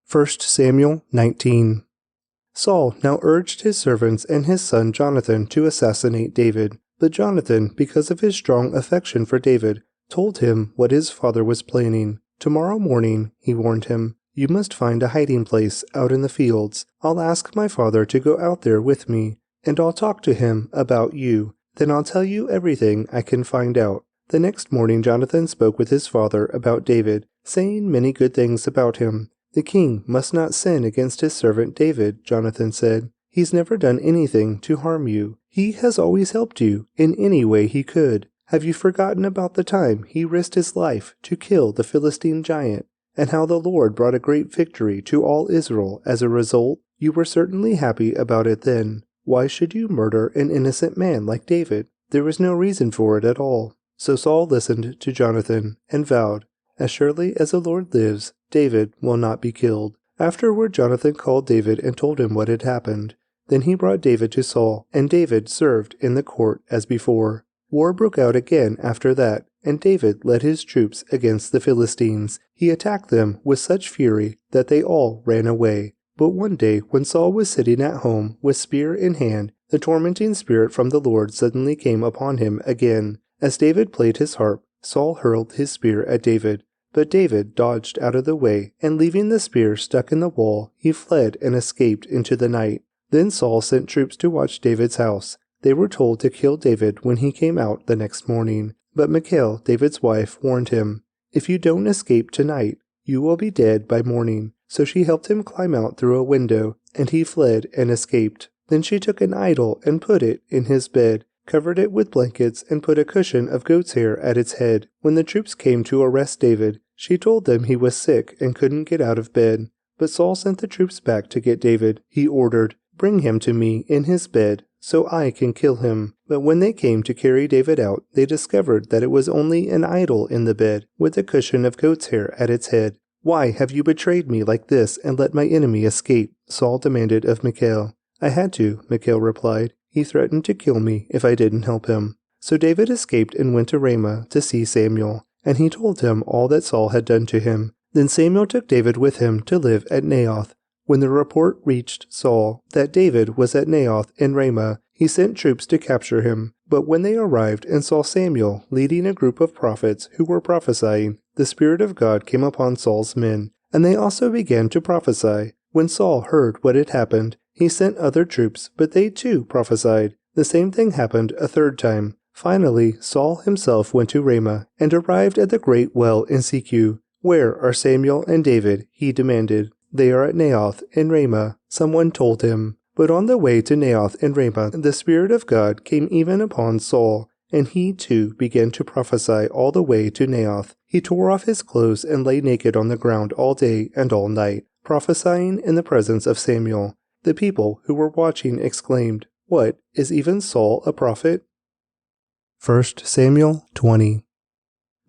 1 Samuel 19. Saul now urged his servants and his son Jonathan to assassinate David, but Jonathan, because of his strong affection for David, told him what his father was planning. "Tomorrow morning," he warned him, "you must find a hiding place out in the fields. I'll ask my father to go out there with me, and I'll talk to him about you. Then I'll tell you everything I can find out." The next morning Jonathan spoke with his father about David, saying many good things about him. "The king must not sin against his servant David," Jonathan said. "He's never done anything to harm you. He has always helped you in any way he could. Have you forgotten about the time he risked his life to kill the Philistine giant, and how the Lord brought a great victory to all Israel as a result? You were certainly happy about it then. Why should you murder an innocent man like David? There was no reason for it at all." So Saul listened to Jonathan and vowed, "As surely as the Lord lives, David will not be killed." Afterward Jonathan called David and told him what had happened. Then he brought David to Saul, and David served in the court as before. War broke out again after that, and David led his troops against the Philistines. He attacked them with such fury that they all ran away. But one day, when Saul was sitting at home with spear in hand, the tormenting spirit from the Lord suddenly came upon him again. As David played his harp, Saul hurled his spear at David. But David dodged out of the way, and leaving the spear stuck in the wall, he fled and escaped into the night. Then Saul sent troops to watch David's house. They were told to kill David when he came out the next morning. But Michal, David's wife, warned him, "If you don't escape tonight, you will be dead by morning." So she helped him climb out through a window, and he fled and escaped. Then she took an idol and put it in his bed, covered it with blankets, and put a cushion of goat's hair at its head. When the troops came to arrest David, she told them he was sick and couldn't get out of bed. But Saul sent the troops back to get David. He ordered, "Bring him to me in his bed, so I can kill him." But when they came to carry David out, they discovered that it was only an idol in the bed, with a cushion of goat's hair at its head. "Why have you betrayed me like this and let my enemy escape?" Saul demanded of Michal. "I had to," Michal replied. "He threatened to kill me if I didn't help him." So David escaped and went to Ramah to see Samuel, and he told him all that Saul had done to him. Then Samuel took David with him to live at Naioth. When the report reached Saul that David was at Naioth in Ramah, he sent troops to capture him. But when they arrived and saw Samuel leading a group of prophets who were prophesying, the Spirit of God came upon Saul's men, and they also began to prophesy. When Saul heard what had happened, he sent other troops, but they too prophesied. The same thing happened a third time. Finally, Saul himself went to Ramah and arrived at the great well in Seku. "Where are Samuel and David?" he demanded. "They are at Naioth in Ramah," someone told him. But on the way to Naioth in Ramah, the Spirit of God came even upon Saul, and he too began to prophesy all the way to Naioth. He tore off his clothes and lay naked on the ground all day and all night, prophesying in the presence of Samuel. The people who were watching exclaimed, "What, is even Saul a prophet?" 1 Samuel 20.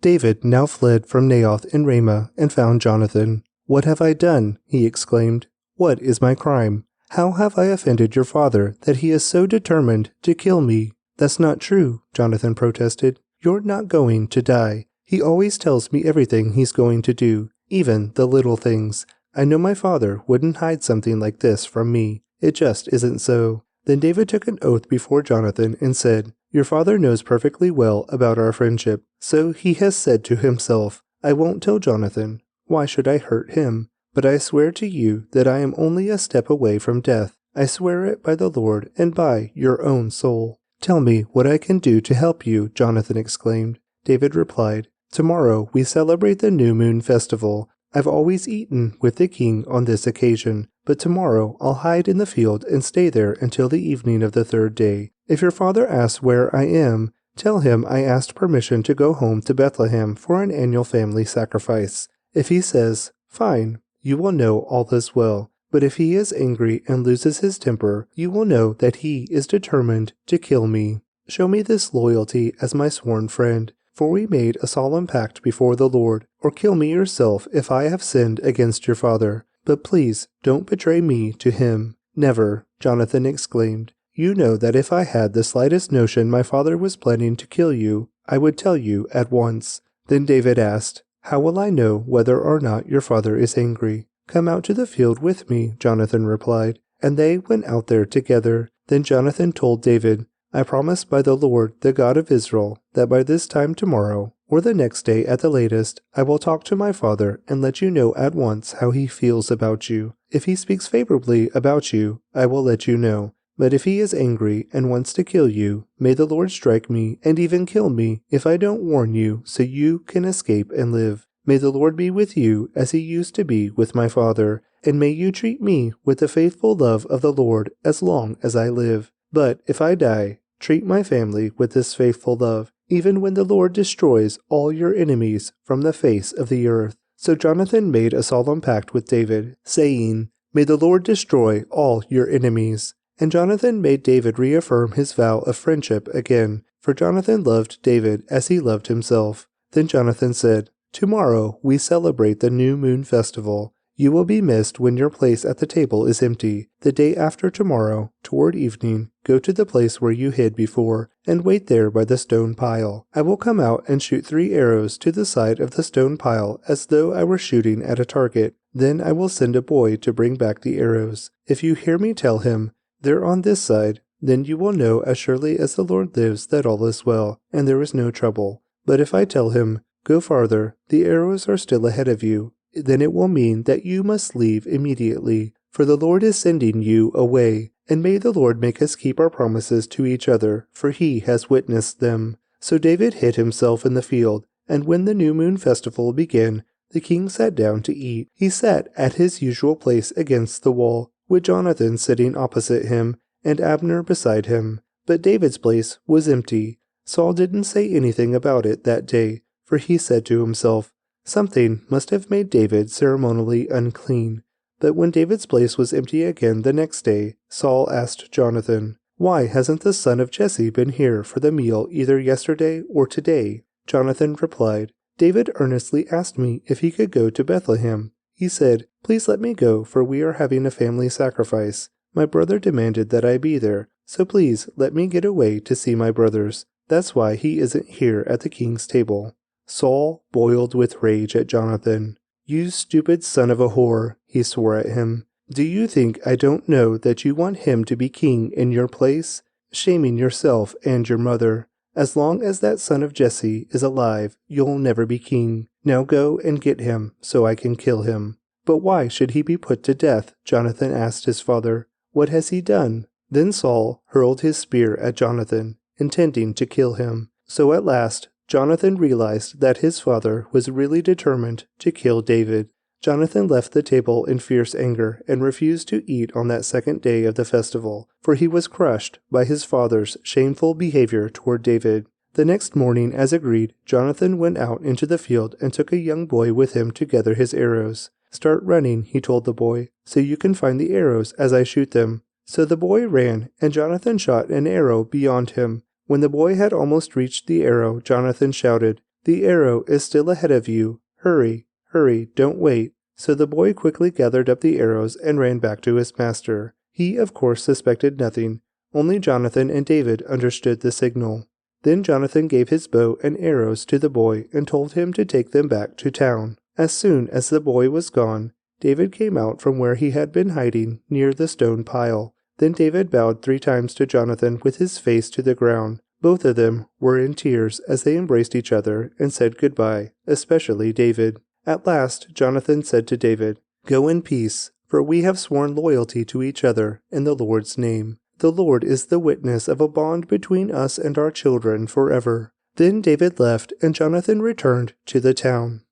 David now fled from Naioth in Ramah and found Jonathan. "What have I done?" he exclaimed. "What is my crime? How have I offended your father that he is so determined to kill me?" "That's not true," Jonathan protested. "You're not going to die. He always tells me everything he's going to do, even the little things. I know my father wouldn't hide something like this from me. It just isn't so." Then David took an oath before Jonathan and said, "Your father knows perfectly well about our friendship, so he has said to himself, 'I won't tell Jonathan. Why should I hurt him? But I swear to you that I am only a step away from death. I swear it by the Lord and by your own soul.'" "Tell me what I can do to help you," Jonathan exclaimed. David replied, "Tomorrow we celebrate the New Moon Festival. I've always eaten with the king on this occasion, but tomorrow I'll hide in the field and stay there until the evening of the third day. If your father asks where I am, tell him I asked permission to go home to Bethlehem for an annual family sacrifice. If he says, 'Fine,' you will know all is well. But if he is angry and loses his temper, you will know that he is determined to kill me. Show me this loyalty as my sworn friend, for we made a solemn pact before the Lord, or kill me yourself if I have sinned against your father. But please don't betray me to him." "Never," Jonathan exclaimed. "You know that if I had the slightest notion my father was planning to kill you, I would tell you at once." Then David asked, "How will I know whether or not your father is angry?" "Come out to the field with me," Jonathan replied, and they went out there together. Then Jonathan told David, "I promise by the Lord, the God of Israel, that by this time tomorrow, or the next day at the latest, I will talk to my father and let you know at once how he feels about you. If he speaks favorably about you, I will let you know. But if he is angry and wants to kill you, may the Lord strike me and even kill me if I don't warn you so you can escape and live. May the Lord be with you as he used to be with my father, and may you treat me with the faithful love of the Lord as long as I live. But if I die, treat my family with this faithful love, even when the Lord destroys all your enemies from the face of the earth." So Jonathan made a solemn pact with David, saying, "May the Lord destroy all your enemies." And Jonathan made David reaffirm his vow of friendship again, for Jonathan loved David as he loved himself. Then Jonathan said, "Tomorrow we celebrate the new moon festival. You will be missed when your place at the table is empty. The day after tomorrow, toward evening, go to the place where you hid before, and wait there by the stone pile. I will come out and shoot 3 arrows to the side of the stone pile as though I were shooting at a target. Then I will send a boy to bring back the arrows. If you hear me tell him, 'They're on this side,' then you will know as surely as the Lord lives that all is well, and there is no trouble. But if I tell him, 'Go farther, the arrows are still ahead of you,' then it will mean that you must leave immediately, for the Lord is sending you away. And may the Lord make us keep our promises to each other, for he has witnessed them." So David hid himself in the field, and when the new moon festival began, the king sat down to eat. He sat at his usual place against the wall, with Jonathan sitting opposite him, and Abner beside him. But David's place was empty. Saul didn't say anything about it that day, for he said to himself, "Something must have made David ceremonially unclean." But when David's place was empty again the next day, Saul asked Jonathan, "Why hasn't the son of Jesse been here for the meal either yesterday or today?" Jonathan replied, "David earnestly asked me if he could go to Bethlehem. He said, 'Please let me go, for we are having a family sacrifice.' My brother demanded that I be there, so please let me get away to see my brothers. That's why he isn't here at the king's table." Saul boiled with rage at Jonathan. "You stupid son of a whore," he swore at him. "Do you think I don't know that you want him to be king in your place? Shaming yourself and your mother. As long as that son of Jesse is alive, you'll never be king. Now go and get him, so I can kill him." "But why should he be put to death?" Jonathan asked his father. "What has he done?" Then Saul hurled his spear at Jonathan, intending to kill him. So at last, Jonathan realized that his father was really determined to kill David. Jonathan left the table in fierce anger and refused to eat on that second day of the festival, for he was crushed by his father's shameful behavior toward David. The next morning, as agreed, Jonathan went out into the field and took a young boy with him to gather his arrows. "Start running," he told the boy, "so you can find the arrows as I shoot them." So the boy ran, and Jonathan shot an arrow beyond him. When the boy had almost reached the arrow, Jonathan shouted, "The arrow is still ahead of you. Hurry, hurry, don't wait." So the boy quickly gathered up the arrows and ran back to his master. He, of course, suspected nothing. Only Jonathan and David understood the signal. Then Jonathan gave his bow and arrows to the boy and told him to take them back to town. As soon as the boy was gone, David came out from where he had been hiding near the stone pile. Then David bowed 3 times to Jonathan with his face to the ground. Both of them were in tears as they embraced each other and said goodbye, especially David. At last Jonathan said to David, "Go in peace, for we have sworn loyalty to each other in the Lord's name. The Lord is the witness of a bond between us and our children forever." Then David left, and Jonathan returned to the town.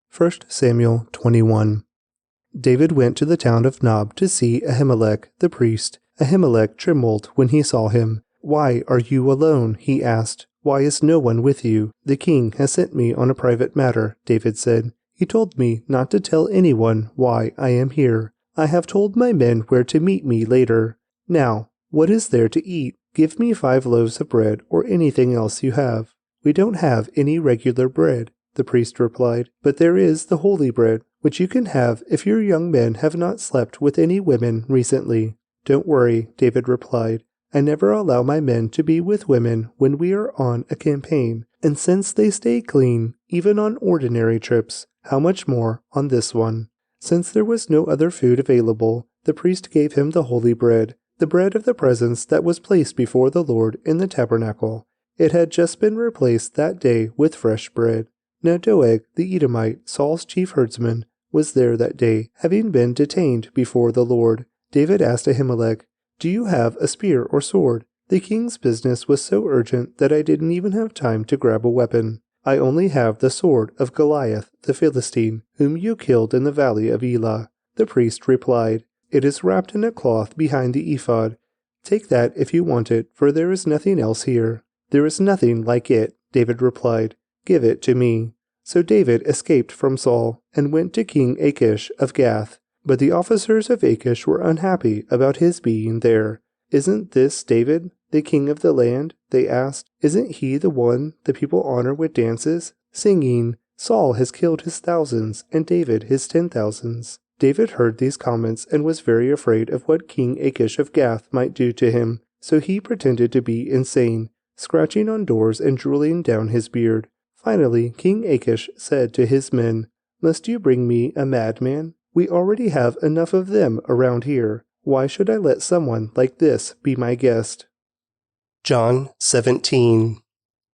1 Samuel 21. David went to the town of Nob to see Ahimelech the priest. Ahimelech trembled when he saw him. "Why are you alone?" he asked. "Why is no one with you?" "The king has sent me on a private matter," David said. "He told me not to tell anyone why I am here. I have told my men where to meet me later. Now, what is there to eat? Give me 5 loaves of bread or anything else you have." "We don't have any regular bread," the priest replied, "but there is the holy bread, which you can have if your young men have not slept with any women recently." "Don't worry," David replied. "I never allow my men to be with women when we are on a campaign, and since they stay clean, even on ordinary trips, how much more on this one?" Since there was no other food available, the priest gave him the holy bread, the bread of the presence that was placed before the Lord in the tabernacle. It had just been replaced that day with fresh bread. Now Doeg the Edomite, Saul's chief herdsman, was there that day, having been detained before the Lord. David asked Ahimelech, "Do you have a spear or sword?" The king's business was so urgent that I didn't even have time to grab a weapon. "I only have the sword of Goliath the Philistine, whom you killed in the valley of Elah." The priest replied, "It is wrapped in a cloth behind the ephod. Take that if you want it, for there is nothing else here." "There is nothing like it," David replied. "Give it to me." So David escaped from Saul and went to King Achish of Gath. But the officers of Achish were unhappy about his being there. "Isn't this David, the king of the land?" they asked. "Isn't he the one the people honor with dances, singing, 'Saul has killed his thousands, and David his 10,000s'?" David heard these comments and was very afraid of what King Achish of Gath might do to him, so he pretended to be insane, scratching on doors and drooling down his beard. Finally, King Achish said to his men, "Must you bring me a madman? We already have enough of them around here. Why should I let someone like this be my guest?" John 17.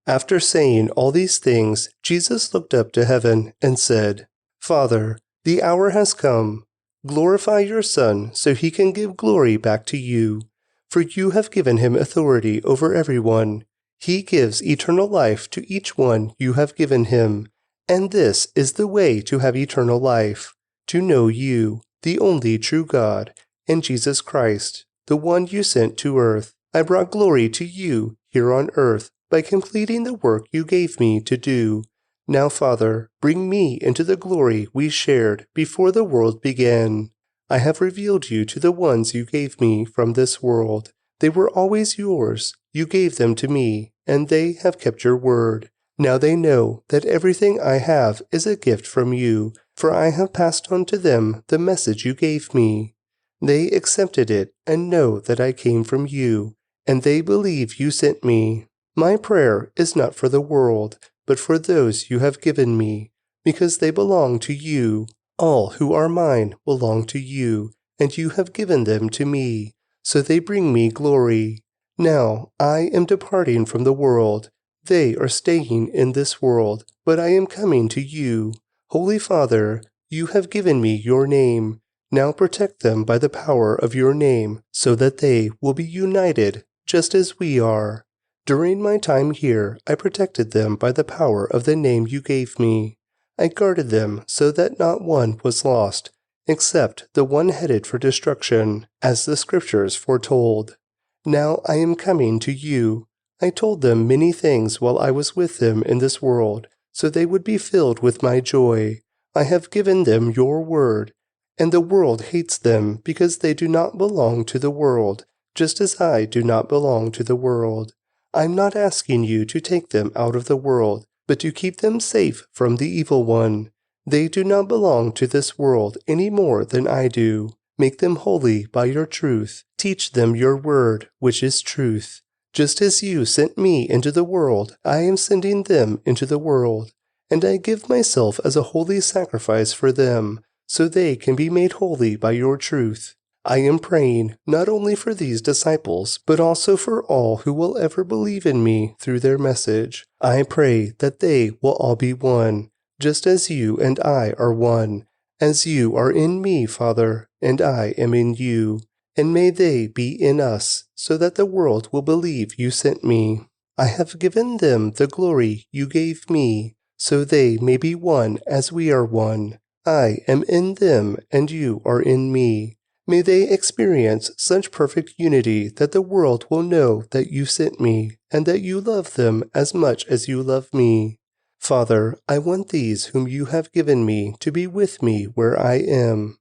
After saying all these things, Jesus looked up to heaven and said, "Father, the hour has come. Glorify your Son so he can give glory back to you. For you have given him authority over everyone. He gives eternal life to each one you have given him. And this is the way to have eternal life, to know you, the only true God, and Jesus Christ, the one you sent to earth. I brought glory to you here on earth by completing the work you gave me to do. Now, Father, bring me into the glory we shared before the world began. I have revealed you to the ones you gave me from this world. They were always yours. You gave them to me, and they have kept your word. Now they know that everything I have is a gift from you, for I have passed on to them the message you gave me. They accepted it and know that I came from you, and they believe you sent me. My prayer is not for the world, but for those you have given me, because they belong to you. All who are mine belong to you, and you have given them to me, so they bring me glory. Now I am departing from the world. They are staying in this world, but I am coming to you. Holy Father, you have given me your name. Now protect them by the power of your name, so that they will be united, just as we are. During my time here, I protected them by the power of the name you gave me. I guarded them so that not one was lost, except the one headed for destruction, as the Scriptures foretold. Now I am coming to you. I told them many things while I was with them in this world, so they would be filled with my joy. I have given them your word, and the world hates them because they do not belong to the world, just as I do not belong to the world. I'm not asking you to take them out of the world, but to keep them safe from the evil one. They do not belong to this world any more than I do. Make them holy by your truth. Teach them your word, which is truth. Just as you sent me into the world, I am sending them into the world, and I give myself as a holy sacrifice for them, so they can be made holy by your truth. I am praying not only for these disciples, but also for all who will ever believe in me through their message. I pray that they will all be one, just as you and I are one, as you are in me, Father, and I am in you. And may they be in us, so that the world will believe you sent me. I have given them the glory you gave me, so they may be one as we are one. I am in them, and you are in me. May they experience such perfect unity that the world will know that you sent me, and that you love them as much as you love me. Father, I want these whom you have given me to be with me where I am.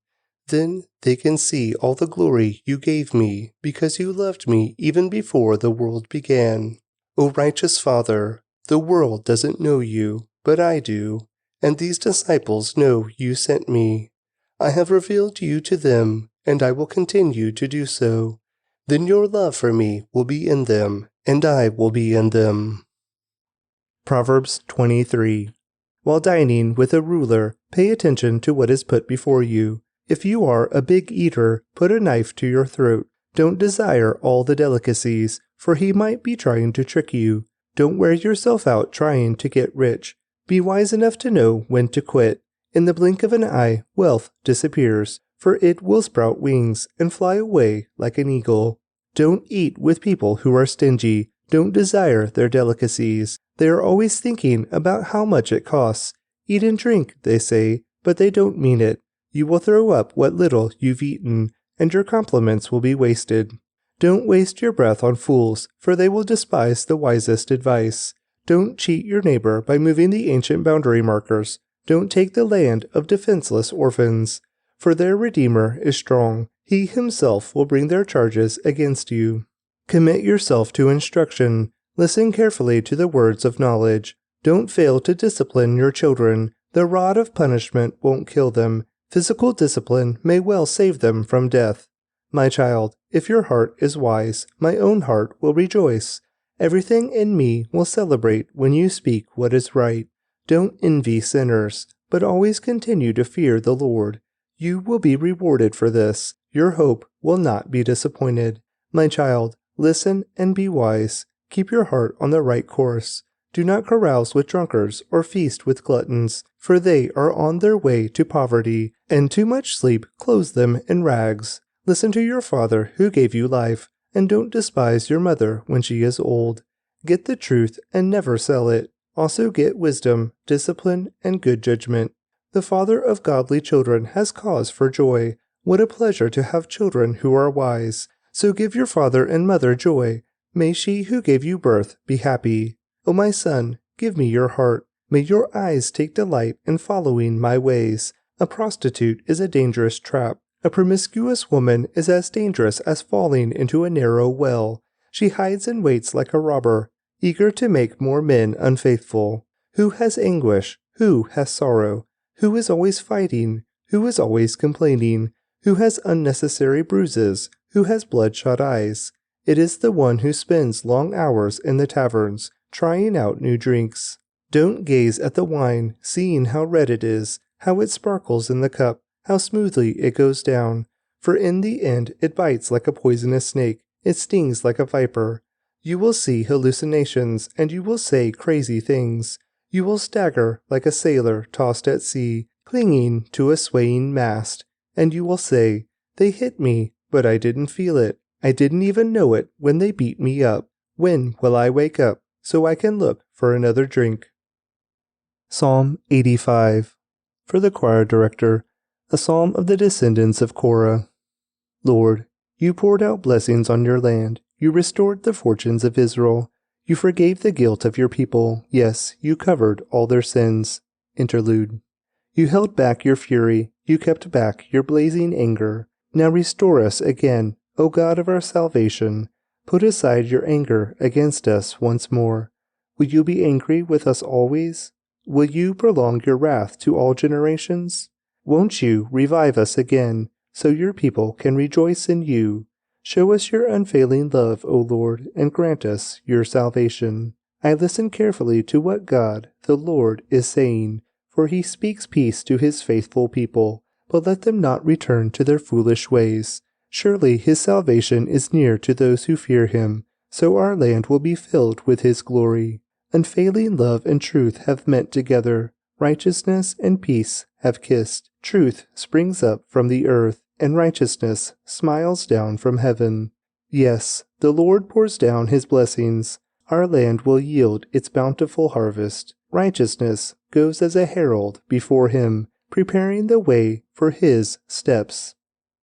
Then they can see all the glory you gave me, because you loved me even before the world began. O righteous Father, the world doesn't know you, but I do, and these disciples know you sent me. I have revealed you to them, and I will continue to do so. Then your love for me will be in them, and I will be in them. Proverbs 23. While dining with a ruler, pay attention to what is put before you. If you are a big eater, put a knife to your throat. Don't desire all the delicacies, for he might be trying to trick you. Don't wear yourself out trying to get rich. Be wise enough to know when to quit. In the blink of an eye, wealth disappears, for it will sprout wings and fly away like an eagle. Don't eat with people who are stingy. Don't desire their delicacies. They are always thinking about how much it costs. Eat and drink, they say, but they don't mean it. You will throw up what little you've eaten, and your compliments will be wasted. Don't waste your breath on fools, for they will despise the wisest advice. Don't cheat your neighbor by moving the ancient boundary markers. Don't take the land of defenseless orphans, for their Redeemer is strong. He himself will bring their charges against you. Commit yourself to instruction. Listen carefully to the words of knowledge. Don't fail to discipline your children. The rod of punishment won't kill them. Physical discipline may well save them from death. My child, if your heart is wise, my own heart will rejoice. Everything in me will celebrate when you speak what is right. Don't envy sinners, but always continue to fear the Lord. You will be rewarded for this. Your hope will not be disappointed. My child, listen and be wise. Keep your heart on the right course. Do not carouse with drunkards or feast with gluttons, for they are on their way to poverty, and too much sleep clothes them in rags. Listen to your father who gave you life, and don't despise your mother when she is old. Get the truth and never sell it. Also get wisdom, discipline, and good judgment. The father of godly children has cause for joy. What a pleasure to have children who are wise. So give your father and mother joy. May she who gave you birth be happy. O my son, give me your heart. May your eyes take delight in following my ways. A prostitute is a dangerous trap. A promiscuous woman is as dangerous as falling into a narrow well. She hides and waits like a robber, eager to make more men unfaithful. Who has anguish? Who has sorrow? Who is always fighting? Who is always complaining? Who has unnecessary bruises? Who has bloodshot eyes? It is the one who spends long hours in the taverns, trying out new drinks. Don't gaze at the wine, seeing how red it is, how it sparkles in the cup, how smoothly it goes down. For in the end it bites like a poisonous snake, it stings like a viper. You will see hallucinations, and you will say crazy things. You will stagger like a sailor tossed at sea, clinging to a swaying mast. And you will say, "They hit me, but I didn't feel it. I didn't even know it when they beat me up. When will I wake up so I can look for another drink?" Psalm 85. For the choir director, a psalm of the descendants of Korah. Lord, you poured out blessings on your land. You restored the fortunes of Israel. You forgave the guilt of your people. Yes, you covered all their sins. Interlude. You held back your fury. You kept back your blazing anger. Now restore us again, O God of our salvation. Put aside your anger against us once more. Will you be angry with us always? Will you prolong your wrath to all generations? Won't you revive us again, so your people can rejoice in you? Show us your unfailing love, O Lord, and grant us your salvation. I listen carefully to what God, the Lord, is saying, for he speaks peace to his faithful people, but let them not return to their foolish ways. Surely his salvation is near to those who fear him, so our land will be filled with his glory. Unfailing love and truth have met together. Righteousness and peace have kissed. Truth springs up from the earth, and righteousness smiles down from heaven. Yes, the Lord pours down his blessings. Our land will yield its bountiful harvest. Righteousness goes as a herald before him, preparing the way for his steps.